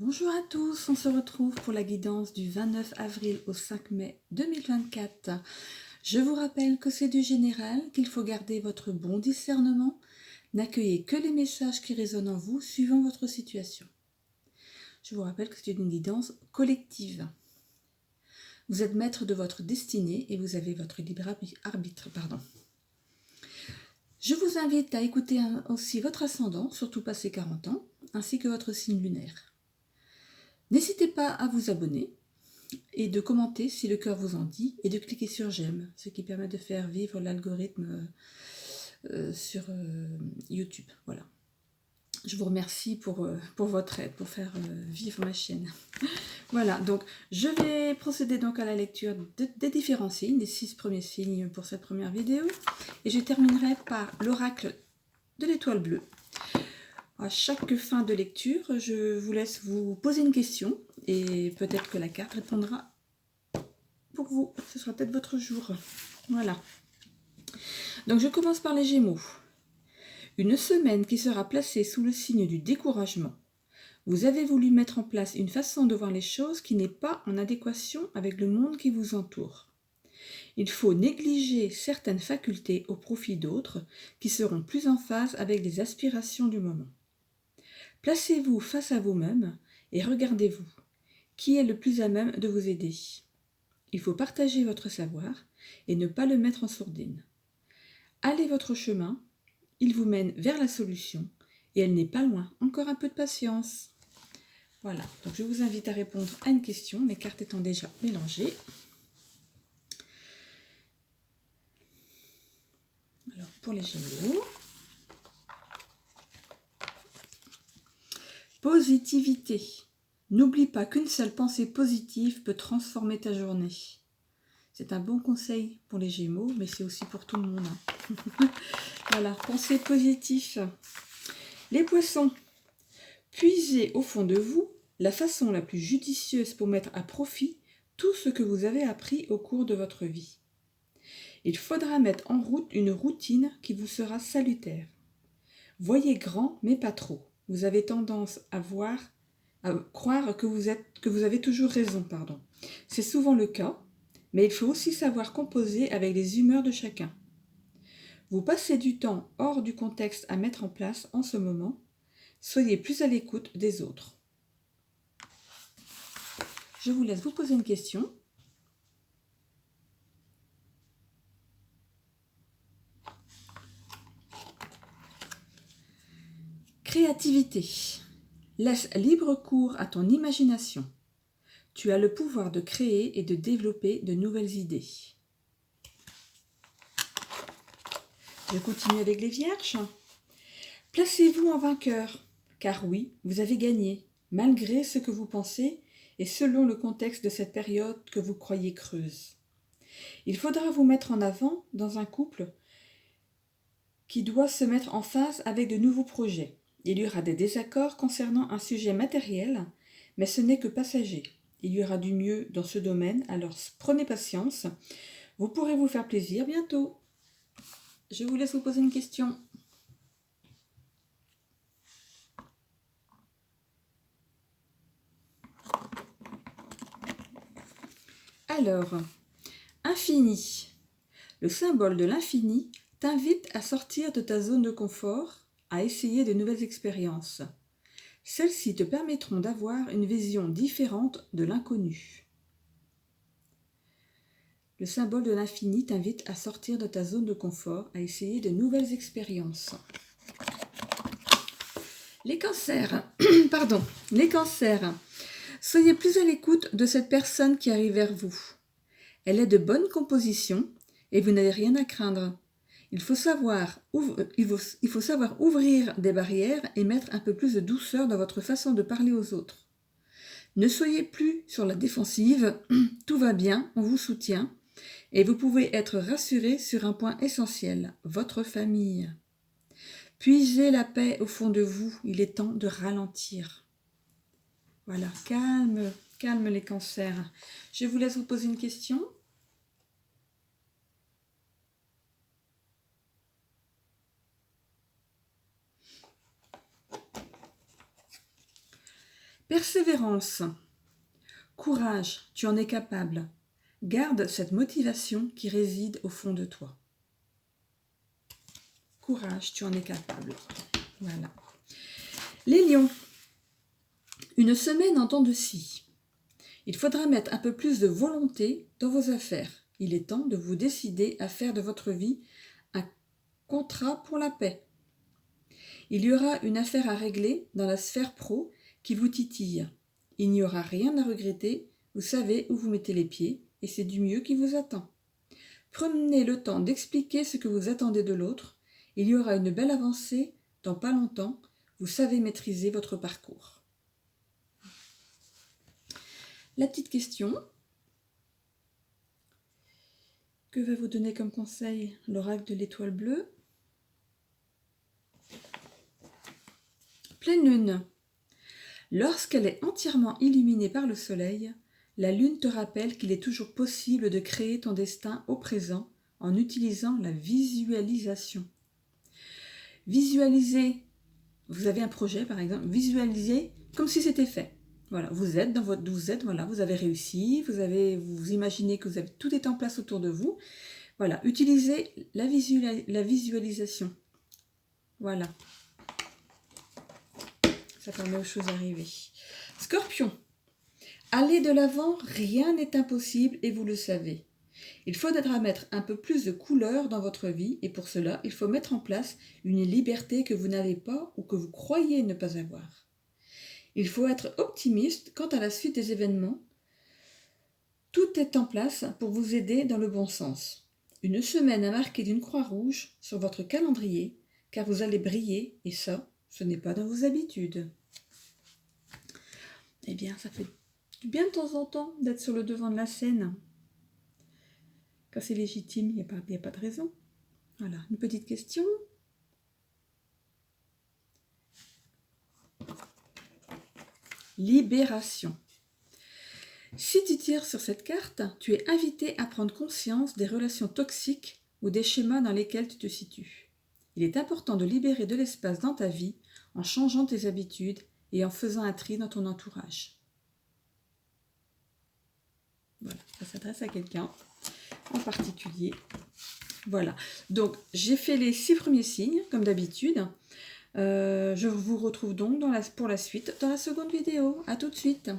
Bonjour à tous, on se retrouve pour la guidance du 29 avril au 5 mai 2024. Je vous rappelle que c'est du général, qu'il faut garder votre bon discernement, n'accueillez que les messages qui résonnent en vous suivant votre situation. Je vous rappelle que c'est une guidance collective. Vous êtes maître de votre destinée et vous avez votre libre arbitre. Je vous invite à écouter aussi votre ascendant, surtout passé 40 ans, ainsi que votre signe lunaire. N'hésitez pas à vous abonner et de commenter si le cœur vous en dit et de cliquer sur j'aime, ce qui permet de faire vivre l'algorithme sur YouTube. Voilà. Je vous remercie pour votre aide, pour faire vivre ma chaîne. Voilà, donc je vais procéder donc à la lecture des différents signes, des 6 premiers signes pour cette première vidéo. Et je terminerai par l'oracle de l'étoile bleue. À chaque fin de lecture, je vous laisse vous poser une question et peut-être que la carte répondra pour vous. Ce sera peut-être votre jour. Voilà. Donc je commence par les Gémeaux. Une semaine qui sera placée sous le signe du découragement. Vous avez voulu mettre en place une façon de voir les choses qui n'est pas en adéquation avec le monde qui vous entoure. Il faut négliger certaines facultés au profit d'autres qui seront plus en phase avec les aspirations du moment. Placez-vous face à vous-même et regardez-vous. Qui est le plus à même de vous aider ? Il faut partager votre savoir et ne pas le mettre en sourdine. Allez votre chemin, il vous mène vers la solution et elle n'est pas loin. Encore un peu de patience. Voilà, donc je vous invite à répondre à une question, les cartes étant déjà mélangées. Alors pour les Gémeaux, positivité. N'oublie pas qu'une seule pensée positive peut transformer ta journée. C'est un bon conseil pour les Gémeaux, mais c'est aussi pour tout le monde. Voilà, pensée positive. Les Poissons, puisez au fond de vous la façon la plus judicieuse pour mettre à profit tout ce que vous avez appris au cours de votre vie. Il faudra mettre en route une routine qui vous sera salutaire. Voyez grand, mais pas trop. Vous avez tendance à croire que vous avez toujours raison. C'est souvent le cas, mais il faut aussi savoir composer avec les humeurs de chacun. Vous passez du temps hors du contexte à mettre en place en ce moment. Soyez plus à l'écoute des autres. Je vous laisse vous poser une question. Créativité. Laisse libre cours à ton imagination. Tu as le pouvoir de créer et de développer de nouvelles idées. Je continue avec les Vierges. Placez-vous en vainqueur, car oui, vous avez gagné, malgré ce que vous pensez et selon le contexte de cette période que vous croyez creuse. Il faudra vous mettre en avant dans un couple qui doit se mettre en phase avec de nouveaux projets. Il y aura des désaccords concernant un sujet matériel, mais ce n'est que passager. Il y aura du mieux dans ce domaine, alors prenez patience. Vous pourrez vous faire plaisir bientôt. Je vous laisse vous poser une question. Alors, infini. Le symbole de l'infini t'invite à sortir de ta zone de confort, à essayer de nouvelles expériences. Celles-ci te permettront d'avoir une vision différente de l'inconnu. Le symbole de l'infini t'invite à sortir de ta zone de confort, à essayer de nouvelles expériences. Les cancers, les cancers. Soyez plus à l'écoute de cette personne qui arrive vers vous. Elle est de bonne composition et vous n'avez rien à craindre. Il faut savoir ouvrir des barrières et mettre un peu plus de douceur dans votre façon de parler aux autres. Ne soyez plus sur la défensive, tout va bien, on vous soutient et vous pouvez être rassuré sur un point essentiel, votre famille. Puisez la paix au fond de vous, il est temps de ralentir. Voilà, calme les cancers. Je vous laisse vous poser une question. Persévérance. Courage, tu en es capable. Garde cette motivation qui réside au fond de toi. Courage, tu en es capable. Voilà. Les lions. Une semaine en temps de scie. Il faudra mettre un peu plus de volonté dans vos affaires. Il est temps de vous décider à faire de votre vie un contrat pour la paix. Il y aura une affaire à régler dans la sphère pro qui vous titille. Il n'y aura rien à regretter, vous savez où vous mettez les pieds et c'est du mieux qui vous attend. Prenez le temps d'expliquer ce que vous attendez de l'autre. Il y aura une belle avancée dans pas longtemps. Vous savez maîtriser votre parcours. La petite question. Que va vous donner comme conseil l'oracle de l'étoile bleue? Pleine lune. Lorsqu'elle est entièrement illuminée par le soleil, la lune te rappelle qu'il est toujours possible de créer ton destin au présent en utilisant la visualisation. Visualisez, vous avez un projet par exemple, visualisez comme si c'était fait. Voilà, vous êtes dans votre, voilà, vous avez réussi, vous imaginez que tout est en place autour de vous. Voilà, utilisez la visualisation. Voilà. Ça permet aux choses d'arriver. Scorpion. Allez de l'avant, rien n'est impossible et vous le savez. Il faudra mettre un peu plus de couleur dans votre vie et pour cela, il faut mettre en place une liberté que vous n'avez pas ou que vous croyez ne pas avoir. Il faut être optimiste quant à la suite des événements. Tout est en place pour vous aider dans le bon sens. Une semaine à marquer d'une croix rouge sur votre calendrier, car vous allez briller et ça, ce n'est pas dans vos habitudes. Eh bien, ça fait du bien de temps en temps d'être sur le devant de la scène. Quand c'est légitime, il n'y a pas de raison. Voilà, une petite question. Libération. Si tu tires sur cette carte, tu es invité à prendre conscience des relations toxiques ou des schémas dans lesquels tu te situes. Il est important de libérer de l'espace dans ta vie en changeant tes habitudes et en faisant un tri dans ton entourage. Voilà, ça s'adresse à quelqu'un en particulier. Voilà, donc j'ai fait les 6 premiers signes, comme d'habitude. Je vous retrouve donc pour la suite dans la seconde vidéo. À tout de suite.